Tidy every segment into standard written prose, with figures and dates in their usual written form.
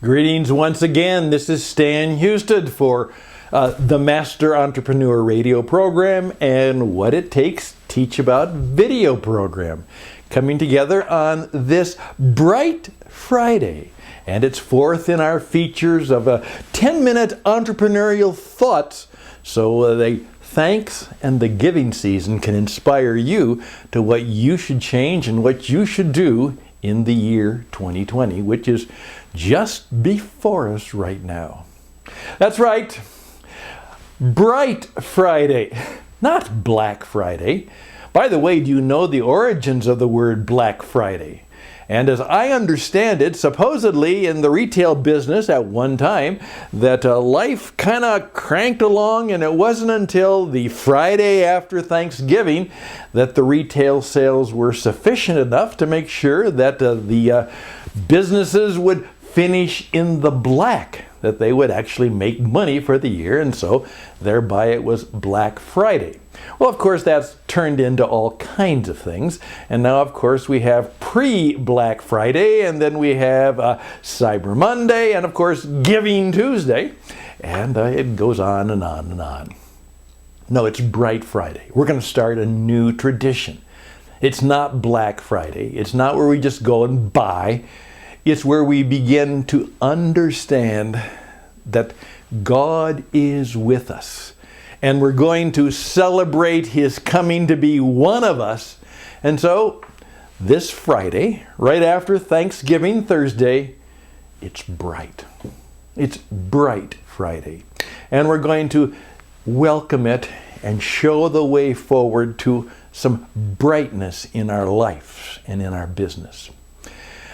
Greetings once again. This is Stan Houston for the Master Entrepreneur Radio program and What It Takes Teach About video program, coming together on this bright Friday. And it's fourth in our features of a 10-minute entrepreneurial thoughts, so the thanks and the giving season can inspire you to what you should change and what you should do in the year 2020, which is just before us right now. That's right, Bright Friday, not Black Friday. By the way, do you know the origins of the word Black Friday? And as I understand it, supposedly in the retail business at one time, that life kind of cranked along, and it wasn't until the Friday after Thanksgiving that the retail sales were sufficient enough to make sure that the businesses would finish in the black, that they would actually make money for the year, and so thereby it was Black Friday. Well, of course, that's turned into all kinds of things, and now, of course, we have pre-Black Friday, and then we have Cyber Monday, and of course, Giving Tuesday, and it goes on and on and on. No, it's Bright Friday. We're going to start a new tradition. It's not Black Friday. It's not where we just go and buy. It's where we begin to understand that God is with us. And we're going to celebrate His coming to be one of us. And so, this Friday, right after Thanksgiving Thursday, it's bright. It's Bright Friday. And we're going to welcome it and show the way forward to some brightness in our lives and in our business.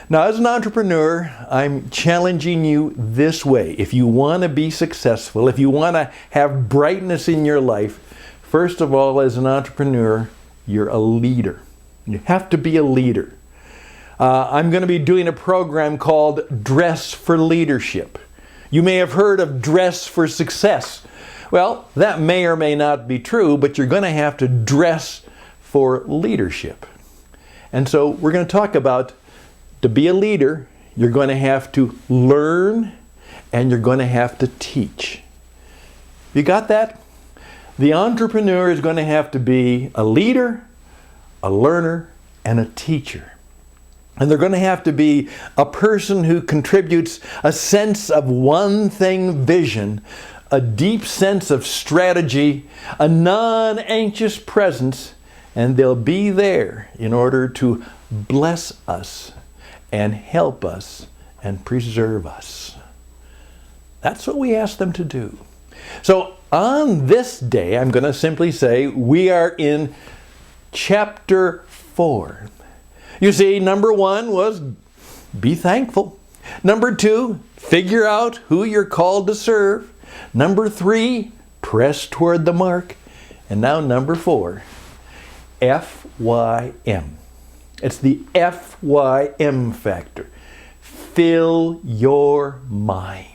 Now, as an entrepreneur, I'm challenging you this way. If you want to be successful, if you want to have brightness in your life, first of all, as an entrepreneur, you're a leader. You have to be a leader. I'm going to be doing a program called Dress for Leadership. You may have heard of Dress for Success. Well, that may or may not be true, but you're going to have to dress for leadership. And so we're going to talk about, to be a leader, you're going to have to learn and you're going to have to teach. You got that? The entrepreneur is going to have to be a leader, a learner, and a teacher. And they're going to have to be a person who contributes a sense of one thing vision, a deep sense of strategy, a non-anxious presence, and they'll be there in order to bless us and help us and preserve us. That's what we ask them to do. So on this day, I'm going to simply say we are in chapter 4. You see, number 1 was be thankful. Number 2, figure out who you're called to serve. Number 3, press toward the mark. And now number 4, FYM. It's the FYM factor. Fill your mind.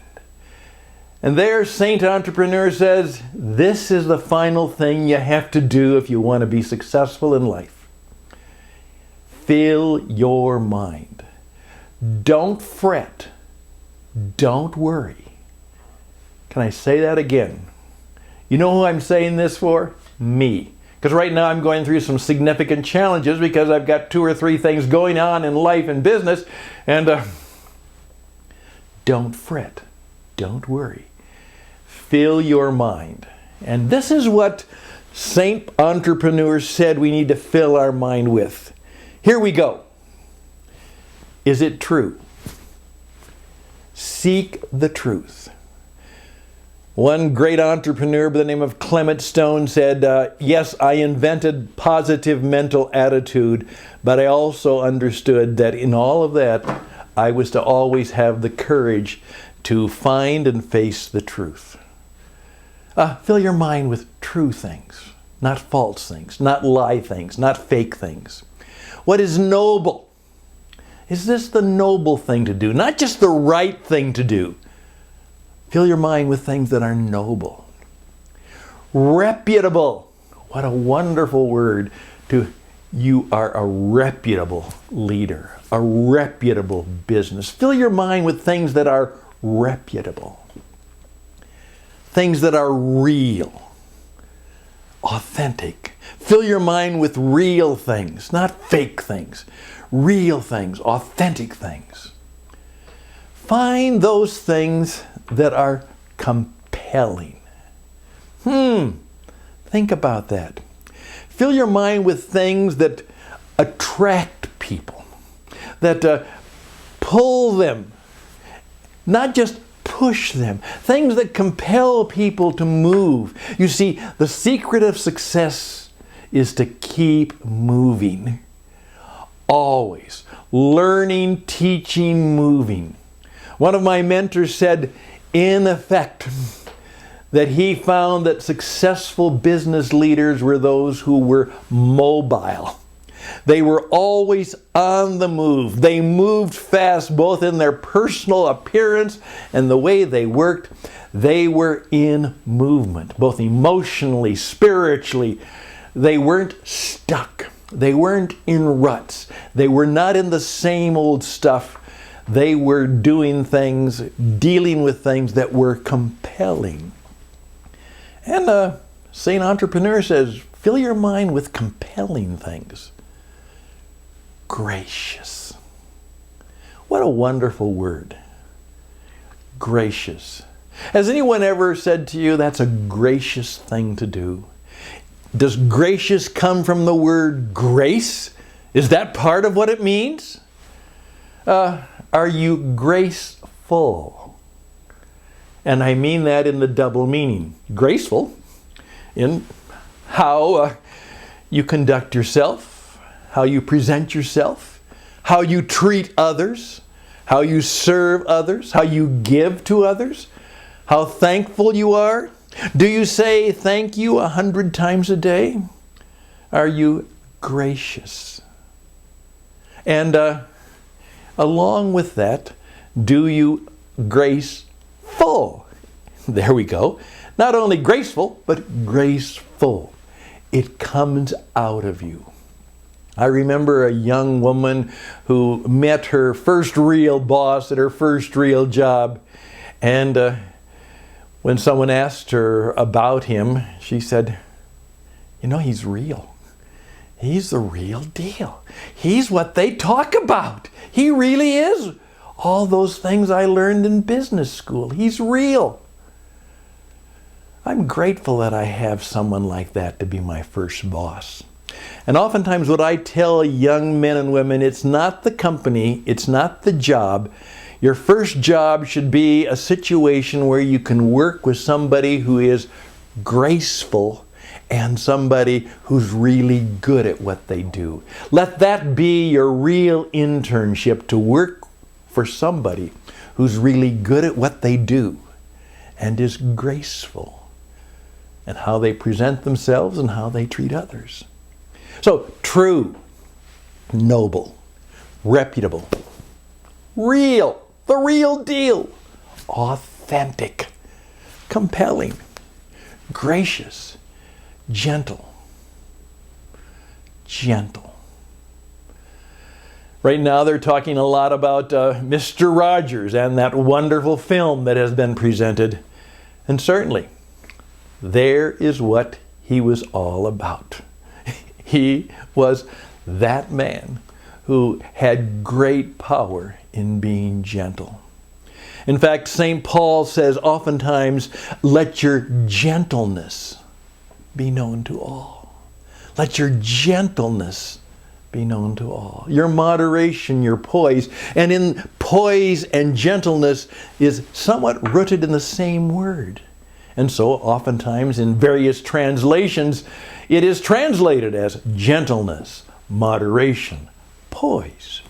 And there, Saint Entrepreneur says, this is the final thing you have to do if you want to be successful in life. Fill your mind. Don't fret. Don't worry. Can I say that again? You know who I'm saying this for? Me. Because right now I'm going through some significant challenges because I've got 2 or 3 things going on in life and business. And don't fret. Don't worry. Fill your mind. And this is what Saint Entrepreneur said we need to fill our mind with. Here we go. Is it true? Seek the truth. One great entrepreneur by the name of Clement Stone said, yes, I invented positive mental attitude, but I also understood that in all of that, I was to always have the courage to find and face the truth. Fill your mind with true things, not false things, not lie things, not fake things. What is noble? Is this the noble thing to do? Not just the right thing to do. Fill your mind with things that are noble. Reputable. What a wonderful word to you are a reputable leader, a reputable business. Fill your mind with things that are reputable, things that are real, authentic. Fill your mind with real things, not fake things, real things, authentic things. Find those things that are compelling. Think about that. Fill your mind with things that attract people, that pull them, not just push them, things that compel people to move. You see, the secret of success is to keep moving. Always. Learning, teaching, moving. One of my mentors said, in effect, that he found that successful business leaders were those who were mobile. They were always on the move. They moved fast, both in their personal appearance and the way they worked. They were in movement, both emotionally, spiritually. They weren't stuck. They weren't in ruts. They were not in the same old stuff. They were doing things, dealing with things that were compelling. And St. Entrepreneur says, fill your mind with compelling things. Gracious. What a wonderful word. Gracious. Has anyone ever said to you, that's a gracious thing to do? Does gracious come from the word grace? Is that part of what it means? Are you graceful? And I mean that in the double meaning. Graceful in how you conduct yourself, how you present yourself, how you treat others, how you serve others, how you give to others, how thankful you are. Do you say thank you 100 times a day? Are you gracious? And along with that, do you graceful? There we go. Not only graceful, but graceful. It comes out of you. I remember a young woman who met her first real boss at her first real job. And when someone asked her about him, she said, you know, he's real. He's the real deal. He's what they talk about. He really is. All those things I learned in business school. He's real. I'm grateful that I have someone like that to be my first boss. And oftentimes what I tell young men and women, it's not the company, it's not the job. Your first job should be a situation where you can work with somebody who is graceful and somebody who's really good at what they do. Let that be your real internship, to work for somebody who's really good at what they do and is graceful in how they present themselves and how they treat others. So, true, noble, reputable, real, the real deal, authentic, compelling, gracious, gentle. Right now they're talking a lot about Mr. Rogers and that wonderful film that has been presented. And certainly, there is what he was all about. He was that man who had great power in being gentle. In fact, St. Paul says oftentimes, let your gentleness be known to all. Let your gentleness be known to all. Your moderation, your poise. And in poise and gentleness is somewhat rooted in the same word. And so oftentimes in various translations, it is translated as gentleness, moderation, poise.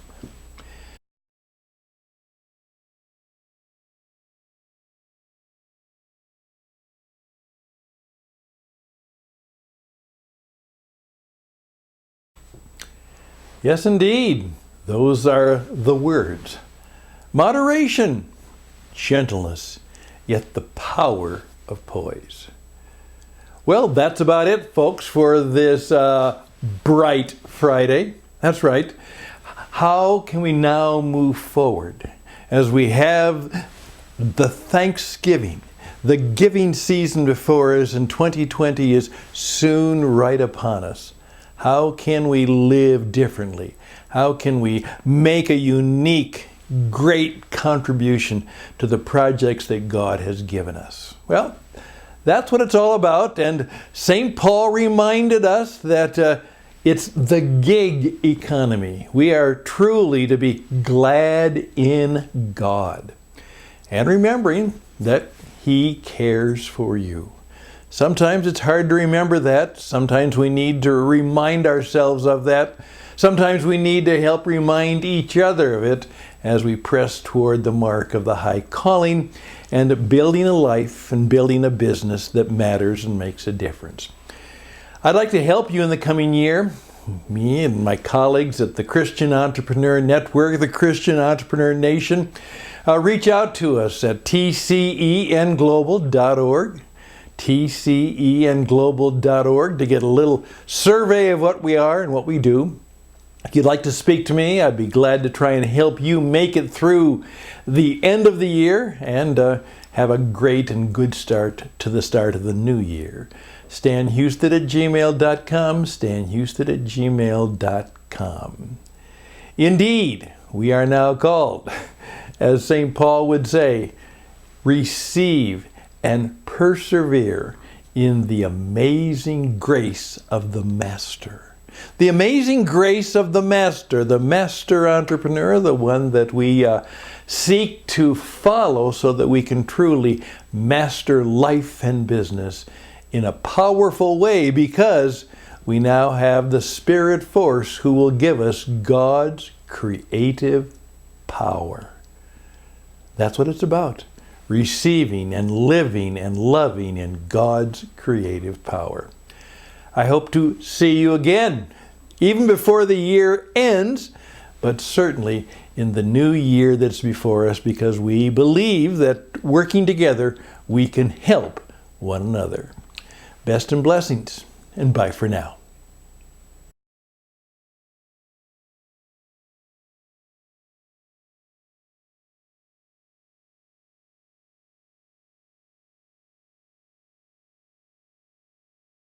Yes, indeed. Those are the words. Moderation, gentleness, yet the power of poise. Well, that's about it, folks, for this Bright Friday. That's right. How can we now move forward as we have the Thanksgiving, the giving season before us, and 2020 is soon right upon us? How can we live differently? How can we make a unique, great contribution to the projects that God has given us? Well, that's what it's all about. And St. Paul reminded us that it's the gig economy. We are truly to be glad in God. And remembering that He cares for you. Sometimes it's hard to remember that. Sometimes we need to remind ourselves of that. Sometimes we need to help remind each other of it as we press toward the mark of the high calling and building a life and building a business that matters and makes a difference. I'd like to help you in the coming year. Me and my colleagues at the Christian Entrepreneur Network, the Christian Entrepreneur Nation, reach out to us at tcenglobal.org, tcenglobal.org, to get a little survey of what we are and what we do. If you'd like to speak to me, I'd be glad to try and help you make it through the end of the year and have a great and good start to the start of the new year. StanHouston@gmail.com, StanHouston@gmail.com. Indeed, we are now called, as St. Paul would say, receive and persevere in the amazing grace of the Master. The amazing grace of the Master Entrepreneur, the one that we seek to follow so that we can truly master life and business in a powerful way, because we now have the Spirit force who will give us God's creative power. That's what it's about. Receiving and living and loving in God's creative power. I hope to see you again, even before the year ends, but certainly in the new year that's before us, because we believe that working together we can help one another. Best and blessings, and bye for now.